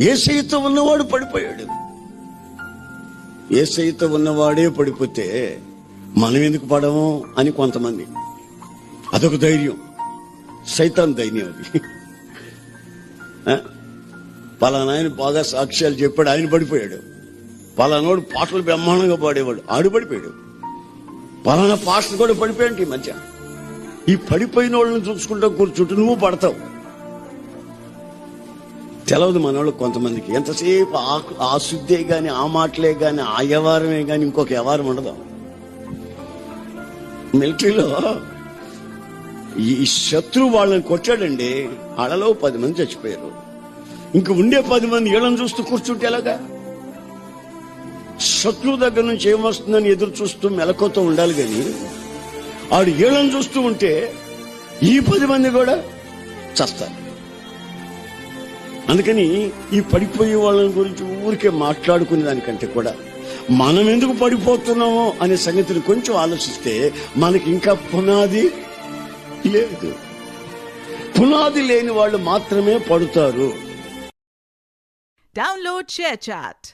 యేసయ్యతో ఉన్నవాడు పడిపోయాడు. యేసయ్యతో ఉన్నవాడే పడిపోతే మనం ఎందుకు పడము అని కొంతమంది, అదొక ధైర్యం, సైతాన్ ధైర్యం అది. పలానా ఆయన బాగా సాక్ష్యాలు చెప్పాడు, ఆయన పడిపోయాడు. పలానాడు పాటలు బ్రహ్మాండంగా పాడేవాడు, ఆడు పడిపోయాడు. పలానా పాటలు కూడా పడిపోయాడు. ఈ మధ్య ఈ పడిపోయిన వాళ్ళని చూసుకుంటా కూర్చుంటూ నువ్వు పడతావు. తెలవదు మనోళ్ళకి కొంతమందికి, ఎంతసేపు ఆ శుద్ధే గాని, ఆ మాటలే గాని, ఆ వ్యవహారమే గాని ఇంకొక వ్యవహారం ఉండదు. మిలిటరీలో ఈ శత్రువు వాళ్ళని కొట్టాడండి, ఆడలో 10 మంది చచ్చిపోయారు. ఇంక ఉండే 10 మంది వీళ్ళని చూస్తూ కూర్చుంటే ఎలాగా? శత్రువు దగ్గర నుంచి ఏమొస్తుందని ఎదురు చూస్తూ మెలకువతో ఉండాలి గాని, ఆడు వీళ్ళని చూస్తూ ఉంటే ఈ 10 మంది కూడా చస్తారు. అందుకని ఈ పడిపోయే వాళ్ళని గురించి ఊరికే మాట్లాడుకునే దానికంటే కూడా మనం ఎందుకు పడిపోతున్నామో అనే సంగతిని కొంచెం ఆలోచిస్తే మనకి ఇంకా పునాది లేదు. పునాది లేని వాళ్ళు మాత్రమే పడుతారు. Download ShareChat.